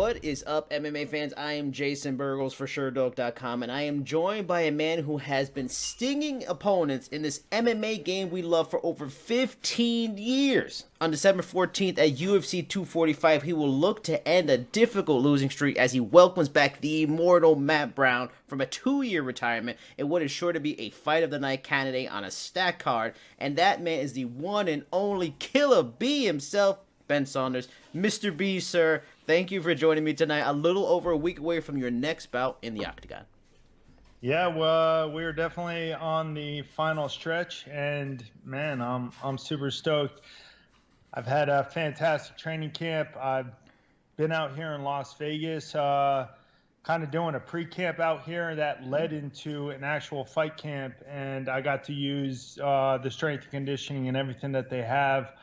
What is up, MMA fans? I am Jason Burgos for Sherdog.com, and I am joined by a man who has been stinging opponents in this MMA game we love for over 15 years. On December 14th at UFC 245, he will look to end a difficult losing streak as he welcomes back the immortal Matt Brown from a 2-year retirement in what is sure to be a fight of the night candidate on a stacked card, and that man is the one and only Killa B himself, Ben Saunders. Mr. B, sir, thank you for joining me tonight, a little over a week away from your next bout in the octagon. Yeah, well, we're definitely on the final stretch, and man, I'm super stoked. I've had a fantastic training camp. I've been out here in Las Vegas, kind of doing a pre-camp out here that led into an actual fight camp, and I got to use the strength and conditioning and everything that they have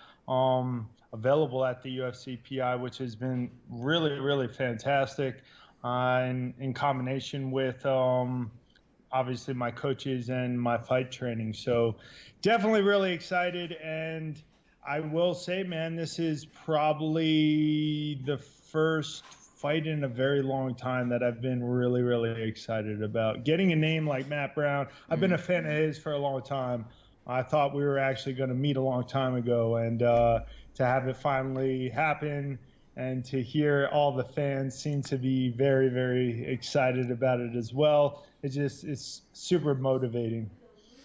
available at the UFC PI, which has been really, really fantastic, in combination with obviously my coaches and my fight training. So definitely really excited. And I will say, man, this is probably the first fight in a very long time that I've been really, really excited about. Getting a name like Matt Brown, I've been a fan of his for a long time. I thought we were actually going to meet a long time ago, and to have it finally happen and to hear all the fans seem to be very, very excited about it as well, it's super motivating.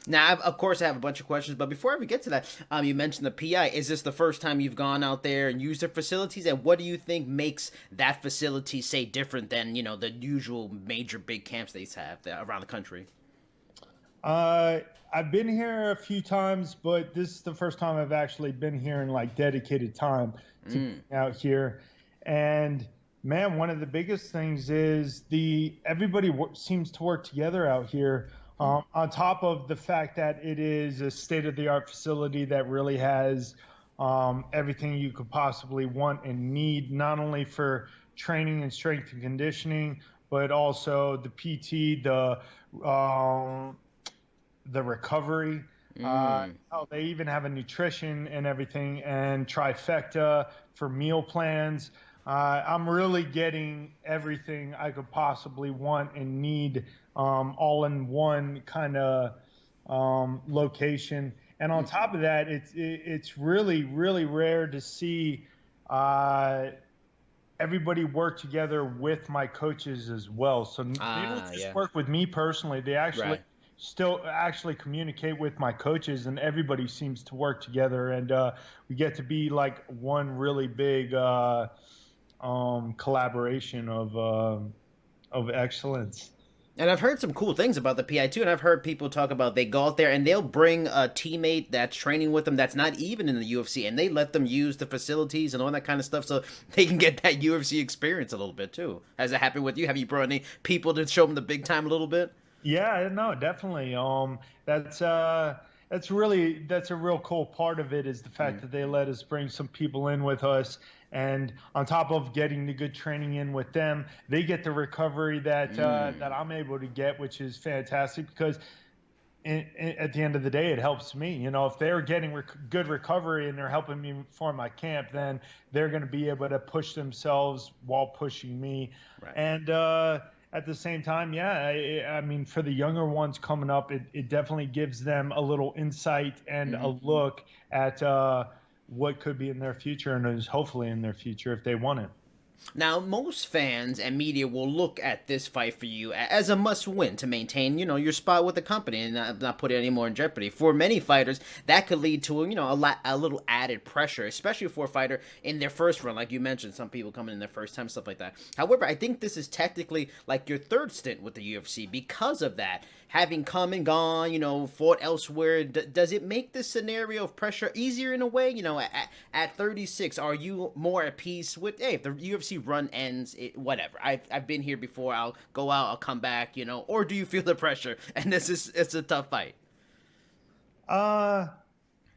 Now, of course, I have a bunch of questions, but before I even get to that, you mentioned the PI. Is this the first time you've gone out there and used their facilities? And what do you think makes that facility, say, different than, the usual major big camps they have around the country? I've been here a few times, but this is the first time I've actually been here in like dedicated time to be out here. And man, one of the biggest things is everybody seems to work together out here. On top of the fact that it is a state-of-the-art facility that really has everything you could possibly want and need, not only for training and strength and conditioning, but also the PT, the recovery. They even have a nutrition and everything, and trifecta for meal plans. I'm really getting everything I could possibly want and need, all in one kind of location. And on top of that, it's really, really rare to see everybody work together with my coaches as well. So they don't just work with me personally. They actually still communicate with my coaches, and everybody seems to work together, and we get to be like one really big collaboration of excellence. And I've heard some cool things about the PI too, and I've heard people talk about they go out there and they'll bring a teammate that's training with them that's not even in the UFC, and they let them use the facilities and all that kind of stuff so they can get that UFC experience a little bit too. Has it happened with you? Have you brought any people to show them the big time a little bit? Yeah, no, definitely. That's a real cool part of it, is the fact that they let us bring some people in with us, and on top of getting the good training in with them, they get the recovery that I'm able to get, which is fantastic, because at the end of the day, it helps me. If they're getting good recovery and they're helping me for my camp, then they're going to be able to push themselves while pushing me. Right. And at the same time, yeah, I mean, for the younger ones coming up, it definitely gives them a little insight and a look at what could be in their future, and is hopefully in their future if they want it. Now, most fans and media will look at this fight for you as a must-win to maintain, your spot with the company and not put it any more in jeopardy. For many fighters, that could lead to, a little added pressure, especially for a fighter in their first run, like you mentioned, some people coming in their first time, stuff like that. However, I think this is technically like your third stint with the UFC because of that. Having come and gone, fought elsewhere, does it make this scenario of pressure easier in a way? At 36, are you more at peace with, hey, if the UFC run ends, whatever. I've been here before. I'll go out. I'll come back. Or do you feel the pressure? And it's a tough fight.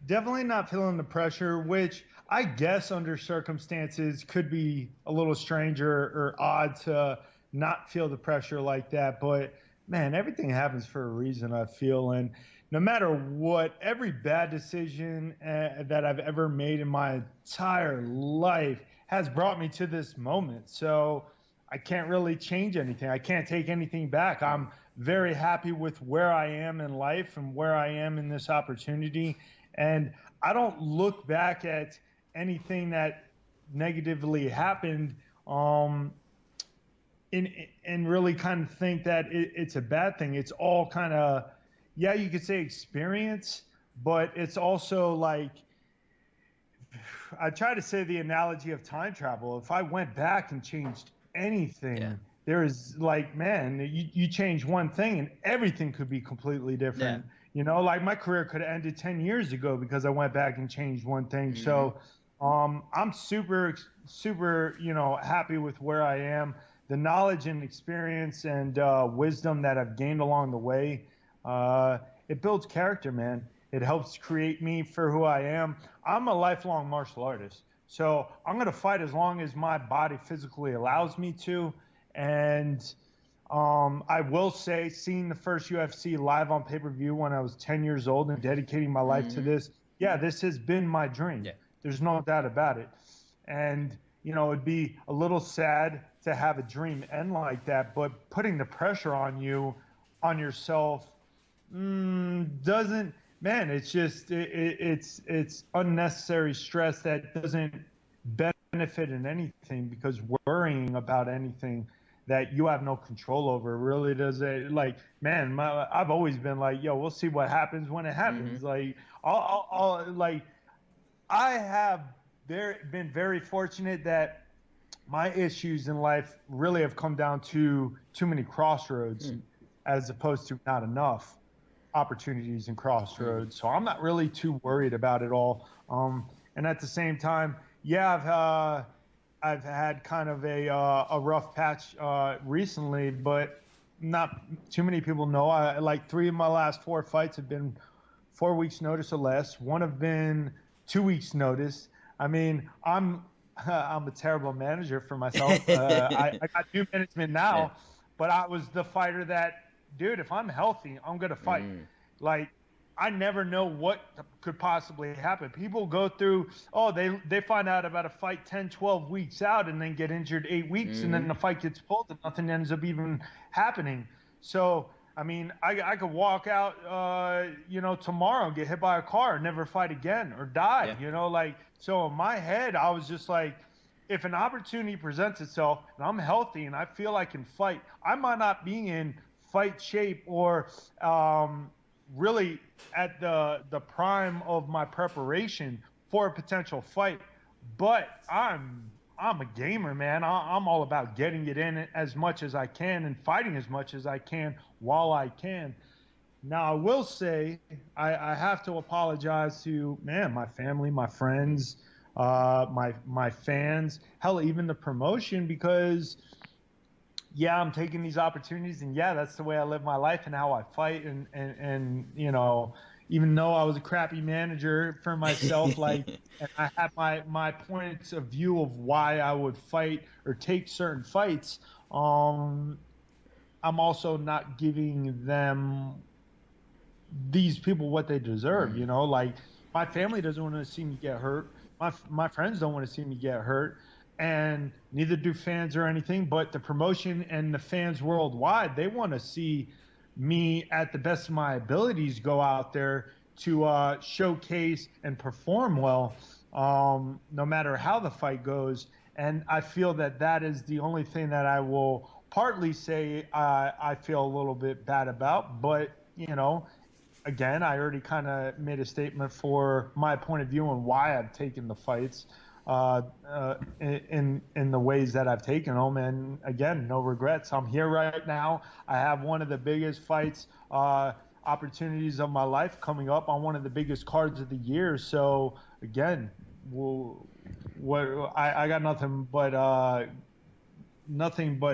Definitely not feeling the pressure, which I guess under circumstances could be a little strange or odd to not feel the pressure like that. But man, everything happens for a reason, I feel. And no matter what, every bad decision that I've ever made in my entire life has brought me to this moment. So I can't really change anything. I can't take anything back. I'm very happy with where I am in life and where I am in this opportunity. And I don't look back at anything that negatively happened um, and really kind of think that it's a bad thing. It's all kind of, yeah, you could say experience, but it's also like, I try to say the analogy of time travel. If I went back and changed Yeah. anything, there is like, man, you change one thing and everything could be completely Yeah. different. You know, like my career could have ended 10 years ago because I went back and changed one thing. Mm-hmm. So I'm super, happy with where I am. The knowledge and experience and wisdom that I've gained along the way, uh, it builds character, man. It helps create me for who I am. I'm a lifelong martial artist. So I'm going to fight as long as my body physically allows me to. And I will say, seeing the first UFC live on pay-per-view when I was 10 years old and dedicating my life to Mm-hmm. this, yeah, this has been my dream. Yeah. There's no doubt about it. And, it'd be a little sad to have a dream end like that, but putting the pressure on yourself, doesn't, man, it's just it's unnecessary stress that doesn't benefit in anything, because worrying about anything that you have no control over really does it. Like, man, I've always been like, yo, we'll see what happens when it Mm-hmm. happens. Like, I'll like, I have been very fortunate that my issues in life really have come down to too many crossroads as opposed to not enough opportunities and Mm-hmm. crossroads. So I'm not really too worried about it all. And at the same time, yeah, I've had kind of a rough patch recently, but not too many people know. I like 3 of my last 4 fights have been 4 weeks notice or less. One have been 2 weeks notice. I mean, I'm a terrible manager for myself. I got new management Yeah. now, but I was the fighter that, dude, if I'm healthy, I'm gonna fight. Mm. Like, I never know what could possibly happen. People go through, oh, they find out about a fight 10, 12 weeks out and then get injured 8 weeks, and Mm-hmm. then the fight gets pulled and nothing ends up even happening. So, I mean, I could walk out, tomorrow and get hit by a car and never fight again or die, Yeah. like, so in my head, I was just like, if an opportunity presents itself and I'm healthy and I feel I can fight, I might not be in fight shape or really at the prime of my preparation for a potential fight, but I'm a gamer, man. I'm all about getting it in as much as I can and fighting as much as I can while I can. Now, I will say I have to apologize to, man, my family, my friends, my fans, hell, even the promotion, because yeah, I'm taking these opportunities, and yeah, that's the way I live my life and how I fight, and even though I was a crappy manager for myself, like, and I had my points of view of why I would fight or take certain fights, um, I'm also not giving them, these people, what they deserve. Mm. Like, my family doesn't want to see me get hurt. My friends don't want to see me get hurt, and neither do fans or anything. But the promotion and the fans worldwide, they want to see me at the best of my abilities go out there to showcase and perform well, no matter how the fight goes. And I feel that that is the only thing that I will partly say I feel a little bit bad about. But again, I already kind of made a statement for my point of view and why I've taken the fights in the ways that I've taken them. And again, no regrets. I'm here right now. I have one of the biggest fights opportunities of my life coming up on one of the biggest cards of the year. So again, I got nothing but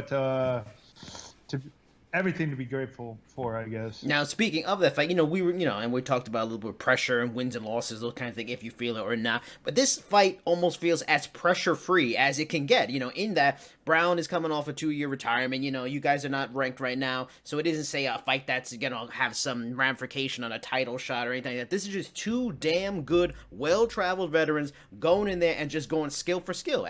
to everything to be grateful for, I guess. Now, speaking of that fight, we were, and we talked about a little bit of pressure and wins and losses, those kind of thing, if you feel it or not. But this fight almost feels as pressure free as it can get. In that Brown is coming off a 2-year retirement. You guys are not ranked right now, so it isn't say a fight that's gonna have some ramification on a title shot or anything like that. This is just two damn good, well traveled veterans going in there and just going skill for skill.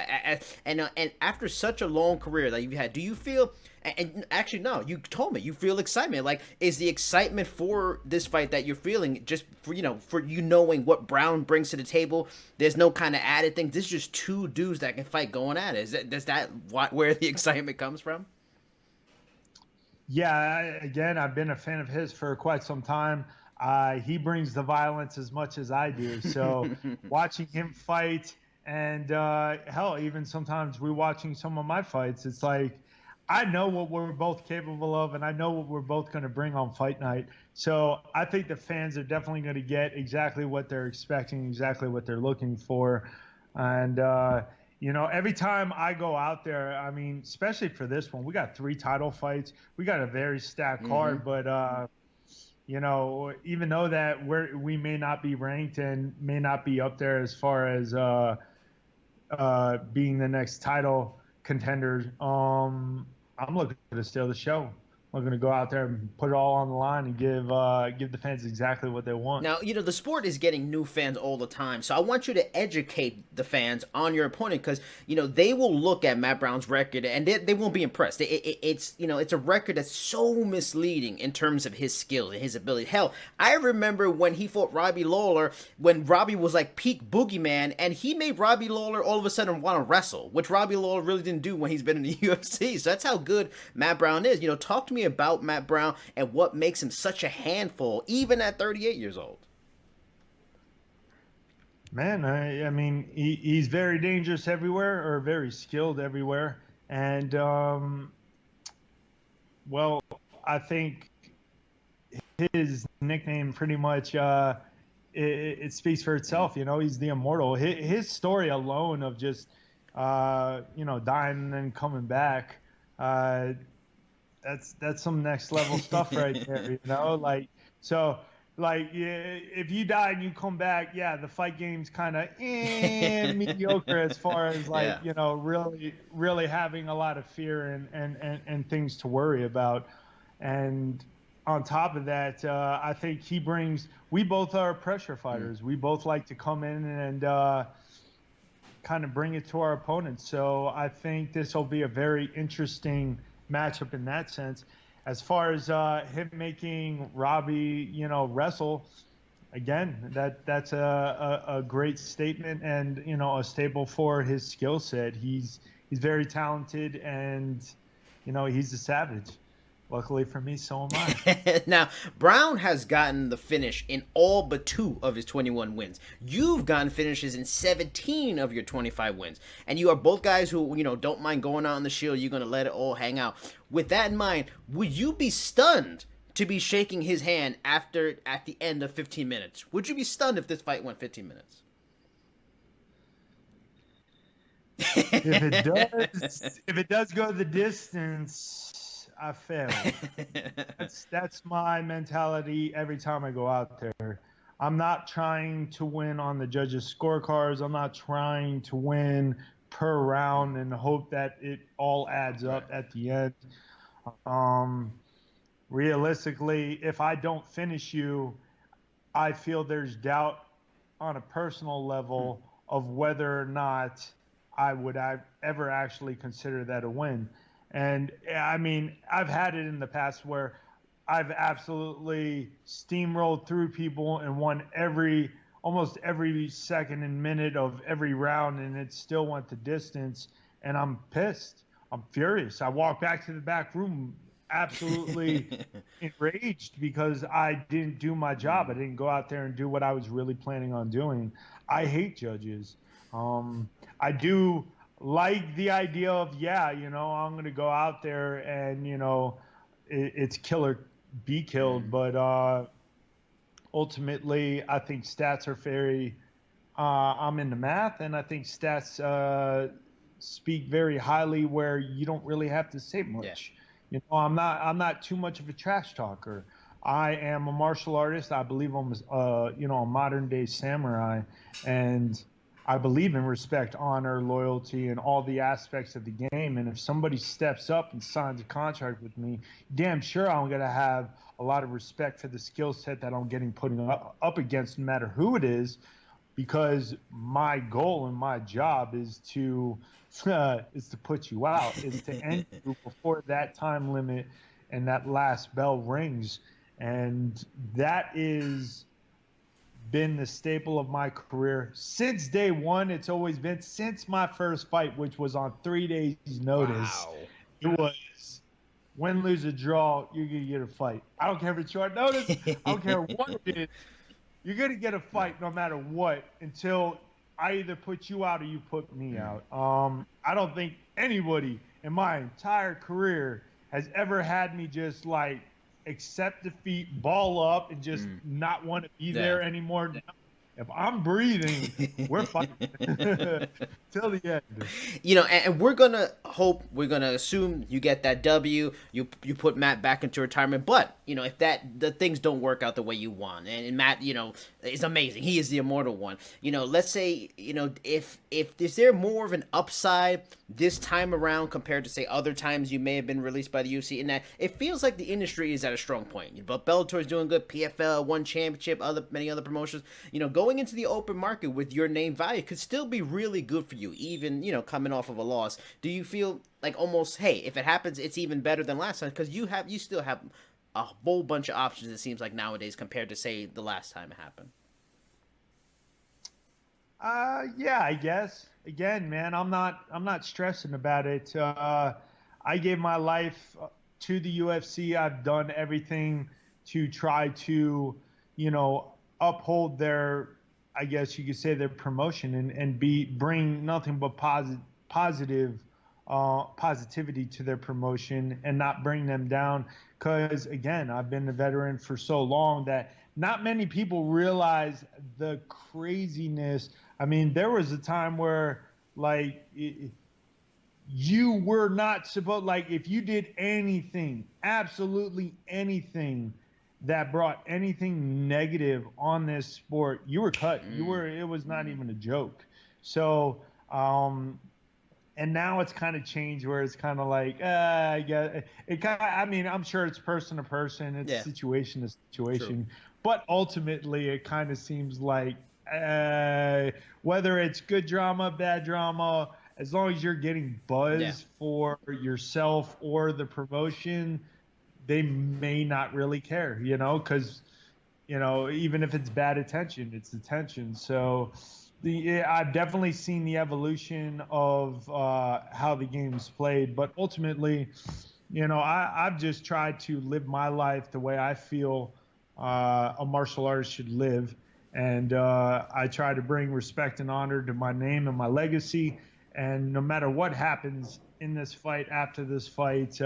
And after such a long career that you've had, do you feel? And actually, no, you told me you feel excitement. Like, is the excitement for this fight that you're feeling just for knowing what Brown brings to the table? There's no kind of added thing. This is just two dudes that can fight going at it. Does that where the excitement comes from? Yeah, again, I've been a fan of his for quite some time. He brings the violence as much as I do. So watching him fight, and hell, even sometimes rewatching some of my fights, it's like I know what we're both capable of, and I know what we're both going to bring on fight night. So I think the fans are definitely going to get exactly what they're expecting, exactly what they're looking for. And, every time I go out there, I mean, especially for this one, we got 3 title fights. We got a very stacked card, but, even though that we may not be ranked and may not be up there as far as being the next title contenders, I'm looking to steal the show. I'm going to go out there and put it all on the line and give the fans exactly what they want. Now, the sport is getting new fans all the time, so I want you to educate the fans on your opponent because, they will look at Matt Brown's record and they won't be impressed. It's a record that's so misleading in terms of his skills and his ability. Hell, I remember when he fought Robbie Lawler, when Robbie was like peak boogeyman, and he made Robbie Lawler all of a sudden want to wrestle, which Robbie Lawler really didn't do when he's been in the UFC. So that's how good Matt Brown is. Talk to me about Matt Brown and what makes him such a handful, even at 38 years old. Man, I mean, he's very dangerous everywhere, or very skilled everywhere. And, well, I think his nickname pretty much it speaks for itself. He's the immortal. His story alone of just dying and then coming back, that's some next level stuff right there. If you die and you come back, yeah, the fight game's kind of mediocre as far as really having a lot of fear and things to worry about. And on top of that, I think we both are pressure fighters. We both like to come in and kind of bring it to our opponents. So I think this will be a very interesting matchup in that sense. As far as him making Robbie, wrestle, again, that's a great statement and a staple for his skill set. He's very talented and he's a savage. Luckily for me, so am I. Now, Brown has gotten the finish in all but 2 of his 21 wins. You've gotten finishes in 17 of your 25 wins. And you are both guys who, don't mind going out on the shield. You're going to let it all hang out. With that in mind, would you be stunned to be shaking his hand at the end of 15 minutes? Would you be stunned if this fight went 15 minutes? If it does go the distance, I failed. That's my mentality every time I go out there. I'm not trying to win on the judges' scorecards. I'm not trying to win per round and hope that it all adds up at the end. Realistically, if I don't finish you, I feel there's doubt on a personal level of whether or not I would ever actually consider that a win. And I mean, I've had it in the past where I've absolutely steamrolled through people and won almost every second and minute of every round, and it still went the distance. And I'm pissed. I'm furious. I walked back to the back room absolutely enraged because I didn't do my job. I didn't go out there and do what I was really planning on doing. I hate judges. I do like the idea of, I'm going to go out there and, it's kill or be killed. But ultimately, I think stats are very, I'm into math, and I think stats speak very highly where you don't really have to say much. You know, I'm not too much of a trash talker. I am a martial artist. I believe I'm a modern day samurai, and I believe in respect, honor, loyalty, and all the aspects of the game. And if somebody steps up and signs a contract with me, damn sure I'm gonna have a lot of respect for the skill set that I'm getting put up against, no matter who it is, because my goal and my job is to put you out, is to end you before that time limit and that last bell rings. And that is been the staple of my career since day one. It's always been since my first fight, which was on 3 days notice. Wow. It was win, lose, or draw, you're gonna get a fight. I don't care if it's short notice, I don't care what it is, you're gonna get a fight no matter what, until I either put you out or you put me out. I don't think anybody in my entire career has ever had me just like accept defeat, ball up, and just not want to be Yeah. there anymore. If I'm breathing, we're fighting till the end. And we're gonna hope, we're gonna assume you get that W. You put Matt back into retirement, but if the things don't work out the way you want, and Matt, is amazing. He is the immortal one. Let's say, if is there more of an upside this time around compared to say other times you may have been released by the UFC, in that it feels like the industry is at a strong point. But Bellator is doing good. PFL, one championship, many other promotions. Going into the open market with your name value could still be really good for you, even coming off of a loss. Do you feel like almost, hey, if it happens, it's even better than last time, because you still have a whole bunch of options, it seems like, nowadays, compared to say the last time it happened? Yeah, I guess. Again, man, I'm not stressing about it. I gave my life to the UFC. I've done everything to try to, uphold their, I guess you could say, their promotion, and bring nothing but positivity to their promotion, and not bring them down. Because again, I've been a veteran for so long that not many people realize the craziness. I mean, there was a time where, like, you were not supposed, like, if you did anything, absolutely anything, that brought anything negative on this sport, you were cut. It was not even a joke. So, and now it's kind of changed, where it's kind of like, yeah, it kind of, I mean, I'm sure it's person to person, it's Yeah. situation to situation, True. but ultimately it kind of seems like, whether it's good drama, bad drama, as long as you're getting Yeah. buzz for yourself or the promotion, they may not really care, because even if it's bad attention, it's attention. So I've definitely seen the evolution of how the game's played, but ultimately, I've just tried to live my life the way I feel a martial artist should live. And I try to bring respect and honor to my name and my legacy. And no matter what happens in this fight, after this fight,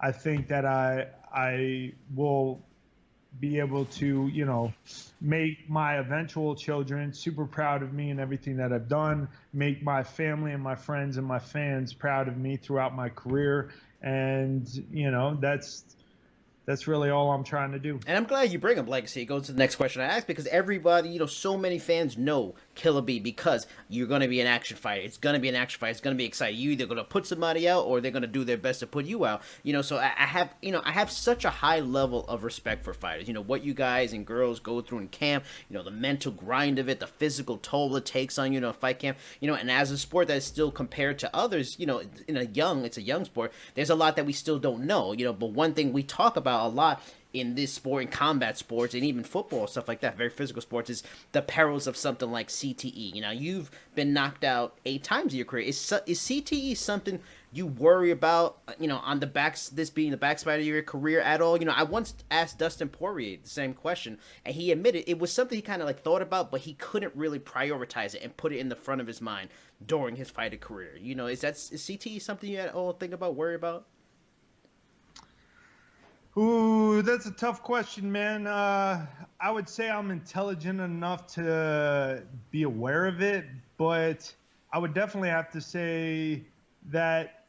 I think that I will be able to, make my eventual children super proud of me and everything that I've done, make my family and my friends and my fans proud of me throughout my career. And, that's really all I'm trying to do. And I'm glad you bring up legacy. It goes to the next question I asked, because everybody, so many fans know Killa B, because you're going to be an action fighter. It's going to be an action fight. It's going to be exciting. You either going to put somebody out, or they're going to do their best to put you out. So I have such a high level of respect for fighters. What you guys and girls go through in camp. The mental grind of it, the physical toll it takes on a fight camp. And as a sport that is still compared to others, it's a young sport. There's a lot that we still don't know. But one thing we talk about a lot in this sport, in combat sports, and even football, stuff like that, very physical sports, is the perils of something like CTE. You've been knocked out 8 times in your career. Is CTE something you worry about, on this being the backside of your career at all? I once asked Dustin Poirier the same question, and he admitted it was something he kind of like thought about, but he couldn't really prioritize it and put it in the front of his mind during his fighting career. Is CTE something you at all think about, worry about? Ooh, that's a tough question, man. I would say I'm intelligent enough to be aware of it, but I would definitely have to say that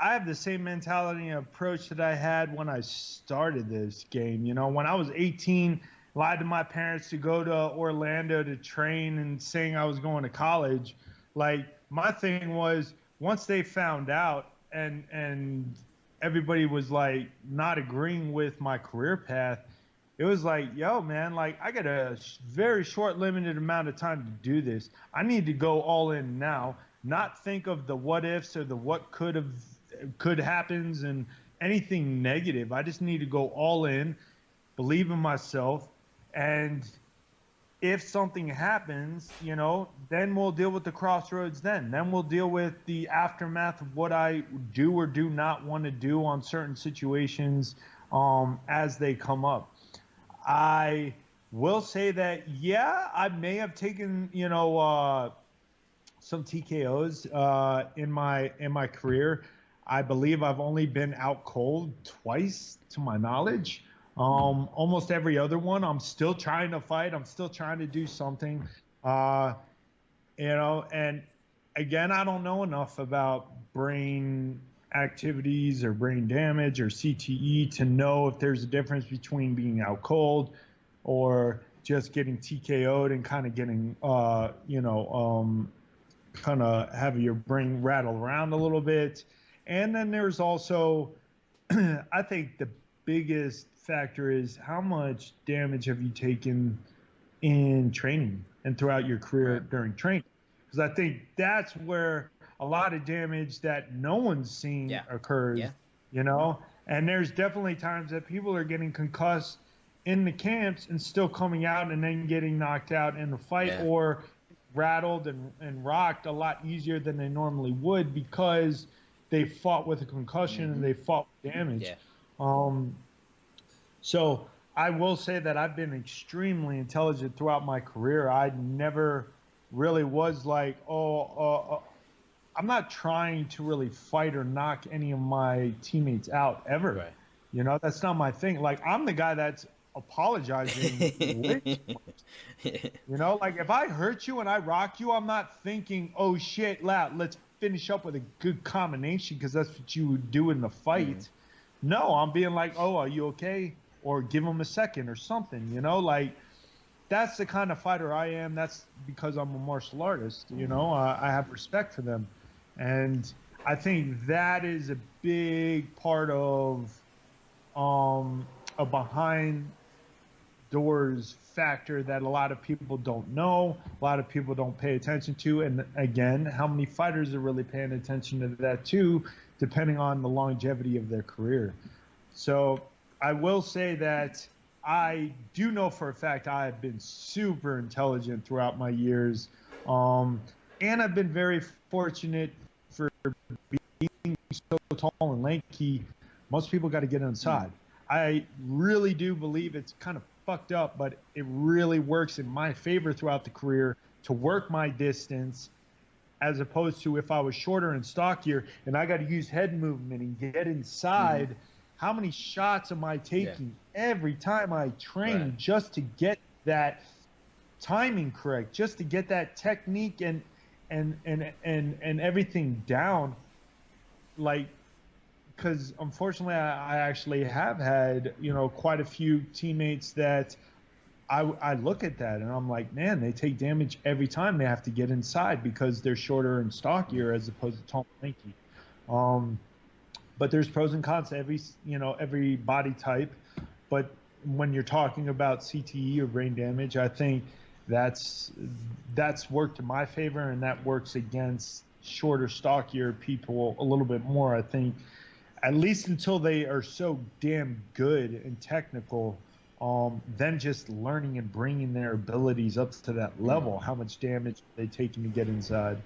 I have the same mentality and approach that I had when I started this game. You know, when I was 18, lied to my parents to go to Orlando to train and saying I was going to college. Like my thing was once they found out and everybody was like not agreeing with my career path, it was like, yo, man, like I got a very short, limited amount of time to do this. I need to go all in now, not think of the what ifs or the what could happens and anything negative. I just need to go all in, believe in myself, and if something happens, you know, then we'll deal with the crossroads then. Then we'll deal with the aftermath of what I do or do not want to do on certain situations as they come up. I will say that, yeah, I may have taken, some TKOs in my career. I believe I've only been out cold twice to my knowledge. Almost every other one, I'm still trying to fight. I'm still trying to do something. Uh, and again, I don't know enough about brain activities or brain damage or CTE to know if there's a difference between being out cold or just getting TKO'd and kind of getting, kind of have your brain rattle around a little bit. And then there's also, I think the biggest factor is how much damage have you taken in training and throughout your career during training? Because I think that's where a lot of damage that no one's seen occurs, Yeah. And there's definitely times that people are getting concussed in the camps and still coming out and then getting knocked out in the fight or rattled and rocked a lot easier than they normally would because they fought with a concussion and they fought with damage. So I will say that I've been extremely intelligent throughout my career. I never really was like, I'm not trying to really fight or knock any of my teammates out ever. Right. That's not my thing. Like I'm the guy that's apologizing way too much. Like if I hurt you and I rock you, I'm not thinking, oh shit, let's finish up with a good combination because that's what you would do in the fight. No, I'm being like, oh, are you okay? Or give them a second or something, like that's the kind of fighter I am. That's because I'm a martial artist, I have respect for them. And I think that is a big part of a behind doors factor that a lot of people don't know, a lot of people don't pay attention to. And again, how many fighters are really paying attention to that too, depending on the longevity of their career. So I will say that I do know for a fact I have been super intelligent throughout my years. And I've been very fortunate for being so tall and lanky. Most people got to get inside. I really do believe it's kind of fucked up, but it really works in my favor throughout the career to work my distance as opposed to if I was shorter and stockier and I got to use head movement and get inside. How many shots am I taking every time I train just to get that timing correct, just to get that technique and everything down? Like, because unfortunately I actually have had, quite a few teammates that I look at that and I'm like, man, they take damage every time they have to get inside because they're shorter and stockier as opposed to tall and lanky. But there's pros and cons to every body type. But when you're talking about CTE or brain damage, I think that's worked in my favor, and that works against shorter, stockier people a little bit more. I think, at least until they are so damn good and technical, then just learning and bringing their abilities up to that level. How much damage are they taking to get inside?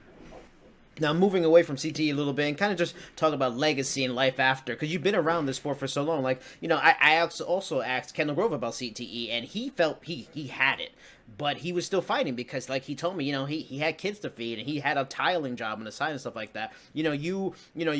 Now, moving away from CTE a little bit and kind of just talk about legacy and life after, because you've been around this sport for so long. Like, I also asked Kendall Grove about CTE, and he felt he had it, but he was still fighting because, like he told me, he had kids to feed and he had a tiling job on the side and stuff like that. You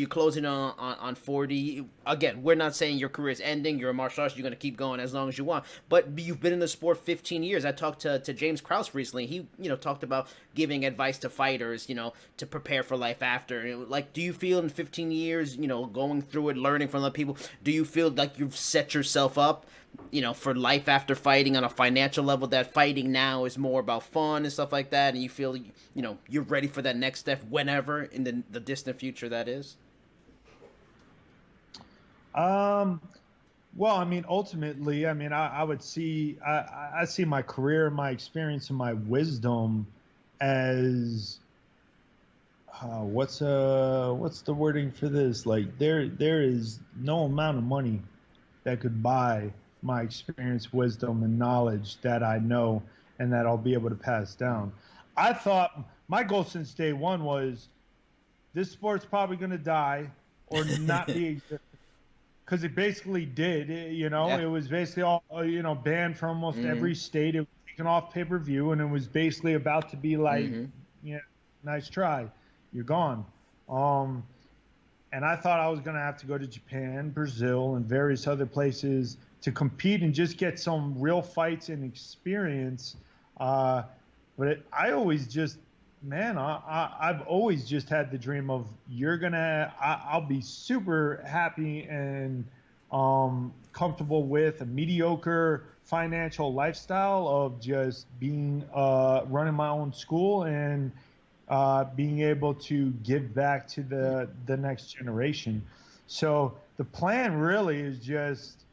closing on 40. Again, we're not saying your career is ending. You're a martial artist. You're going to keep going as long as you want. But you've been in the sport 15 years. I talked to James Krause recently. He talked about giving advice to fighters, to prepare for life after? Like, do you feel in 15 years, going through it, learning from other people, do you feel like you've set yourself up, for life after fighting on a financial level, that fighting now is more about fun and stuff like that, and you feel, you're ready for that next step whenever in the distant future that is? Um, well, I mean, ultimately, I mean, I would see, I see my career, my experience, and my wisdom as what's the wording for this? Like there is no amount of money that could buy my experience, wisdom, and knowledge that I know and that I'll be able to pass down. I thought my goal since day one was this sport's probably going to die or not be, because it basically did. Yeah. It was basically all banned from almost Mm-hmm. every state. It was taken off pay-per-view, and it was basically about to be like, Mm-hmm. nice try, you're gone. Um, and I thought I was going to have to go to Japan, Brazil, and various other places to compete and just get some real fights and experience. Uh, I always just, man, I've always just had the dream of I'll be super happy and comfortable with a mediocre financial lifestyle of just being running my own school and being able to give back to the next generation. So the plan really is just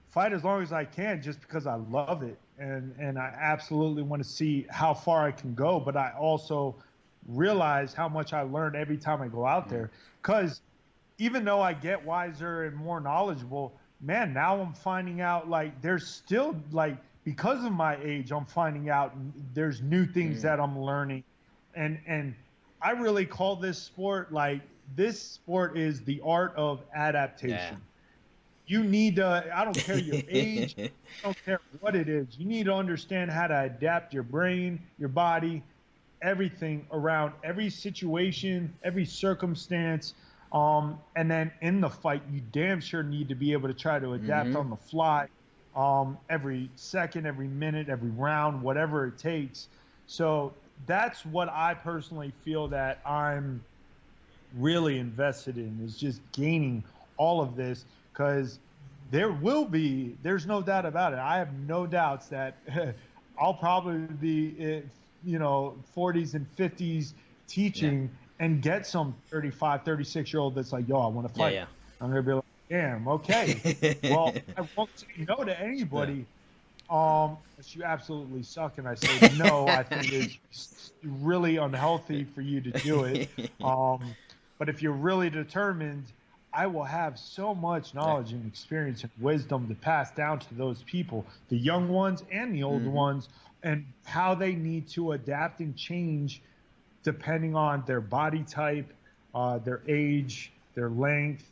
fight as long as I can, just because I love it and I absolutely want to see how far I can go. But I also realize how much I learn every time I go out there. Because even though I get wiser and more knowledgeable, man, now I'm finding out like there's still like because of my age, I'm finding out there's new things Mm-hmm. that I'm learning, and I really call this sport like this sport is the art of Yeah. adaptation. You need to, I don't care your age, I don't care what it is. You need to understand how to adapt your brain, your body, everything around every situation, every circumstance. And then in the fight, you damn sure need to be able to try to adapt Mm-hmm. on the fly, every second, every minute, every round, whatever it takes. So that's what I personally feel that I'm really invested in is just gaining all of this because there's no doubt about it. I have no doubts that I'll probably be, 40s and 50s Yeah. teaching and get some 35, 36-year-old that's like, yo, I want to Yeah. fight. Yeah. I'm going to be like, damn, okay. Well, I won't say no to Yeah. anybody. Unless you absolutely suck. And I say, no, I think it's really unhealthy for you to do it. Um, but if you're really determined, I will have so much Yeah. knowledge and experience and wisdom to pass down to those people, the young ones and the older Mm-hmm. ones, and how they need to adapt and change depending on their body type, their age, their length,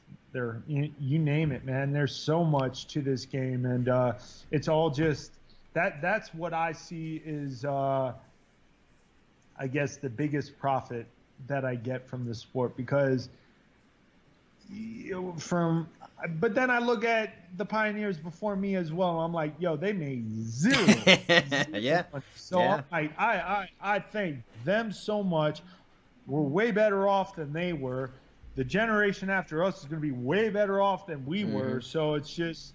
you name it, man. There's so much to this game, and it's all just that's what I see is I guess the biggest profit that I get from the sport because from but then I look at the pioneers before me as well. I'm like, yo, they made zero Yeah. money. So I'm Yeah. like, I thank them so much. We're way better off than they were. The generation after us is going to be way better off than we Mm-hmm. were. So it's just,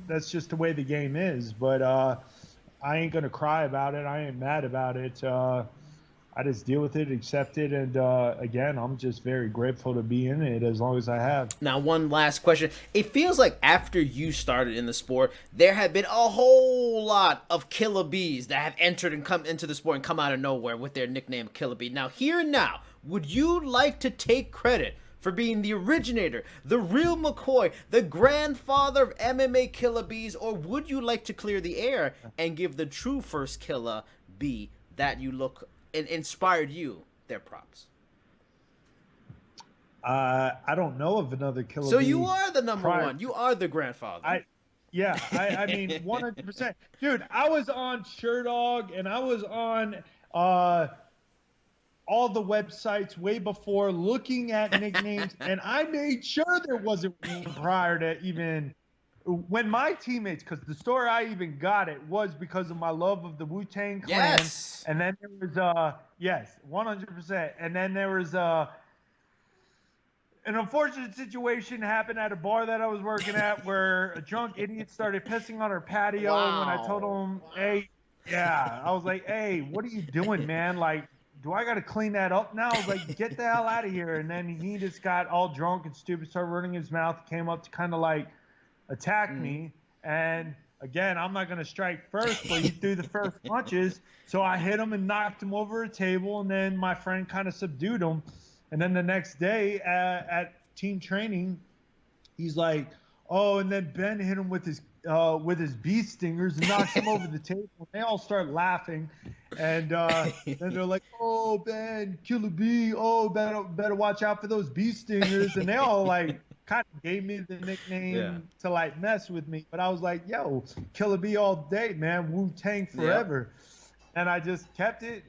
that's just the way the game is. But I ain't gonna cry about it. I ain't mad about it. I just deal with it, accept it, and again, I'm just very grateful to be in it as long as I have. Now, one last question. It feels like after you started in the sport, there have been a whole lot of Killa Bs that have entered and come into the sport and come out of nowhere with their nickname Killa B. Now, here and now, would you like to take credit for being the originator, the real McCoy, the grandfather of MMA Killa Bs, or would you like to clear the air and give the true first Killa B that you look and inspired you their props? I don't know of another Killer So you Bee are the number prior. one. You are the grandfather. I Yeah, I mean 100%. Dude, I was on Sherdog and I was on uh all the websites way before looking at nicknames and I made sure there wasn't one prior to even when my teammates, because the story I even got it was because of my love of the Wu-Tang Clan. Yes. And then there was yes, 100%. And then there was an unfortunate situation happened at a bar that I was working at where a drunk idiot started pissing on our patio. Wow. And when I told him, hey, yeah, I was like, hey, what are you doing, man? Like, do I got to clean that up now? I was like, get the hell out of here. And then he just got all drunk and stupid, started running his mouth, came up to kind of like attack me. And again, I'm not going to strike first, but he threw the first punches. So I hit him and knocked him over a table. And then my friend kind of subdued him. And then the next day at team training, he's like, oh, and then Ben hit him with his bee stingers and knocks him over the table. They all start laughing. And then they're like, oh, Ben, Killa B, oh, better watch out for those bee stingers. And they all like kind of gave me the nickname to like mess with me. But I was like, yo, Killa B all day, man, Wu-Tang forever. Yep. And I just kept it.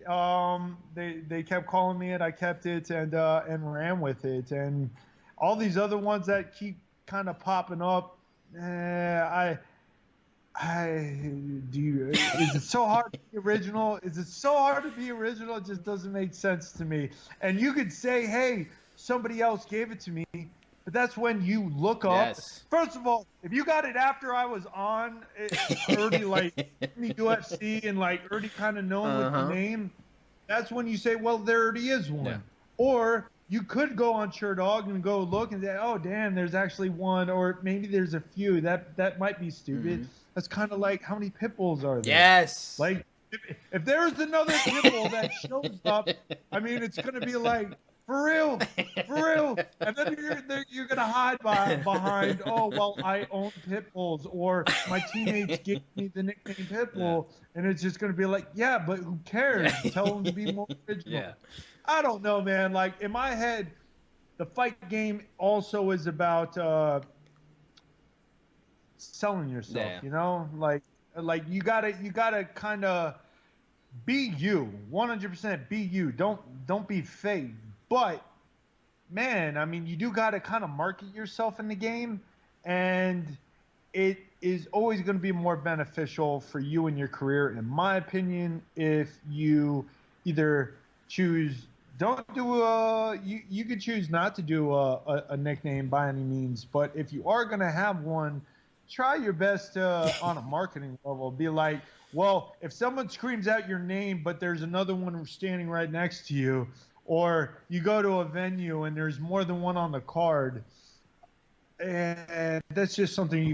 They kept calling me it. I kept it and ran with it. And all these other ones that keep kind of popping up, is it so hard to be original? Is it so hard to be original? It just doesn't make sense to me. And you could say, hey, somebody else gave it to me. But that's when you look up. First of all, if you got it after I was on already like in the UFC and like already kind of known with the name, that's when you say, well, there already is one. Yeah. Or you could go on Sherdog and go look and say, oh, damn, there's actually one. Or maybe there's a few. That might be stupid. That's kind of like, how many pit bulls are there? Yes. Like, if there's another pit bull that shows up, I mean, it's going to be like, for real. And then you're going to hide behind, oh, well, I own pit bulls, or my teammates gave me the nickname pit bull. And it's just going to be like, yeah, but who cares? Tell them to be more original. Yeah. I don't know, man. Like, in my head, the fight game also is about selling yourself, you know? Like you gotta kind of be you, 100% be you. Don't be fake. But man, I mean, you do got to kind of market yourself in the game, and it is always going to be more beneficial for you in your career, in my opinion, if you either choose you could choose not to do a nickname by any means, but if you are going to have one, try your best on a marketing level. Be like, well, if someone screams out your name, but there's another one standing right next to you, or you go to a venue and there's more than one on the card, and that's just something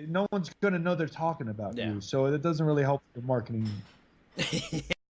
no one's going to know they're talking about you. So that doesn't really help the marketing.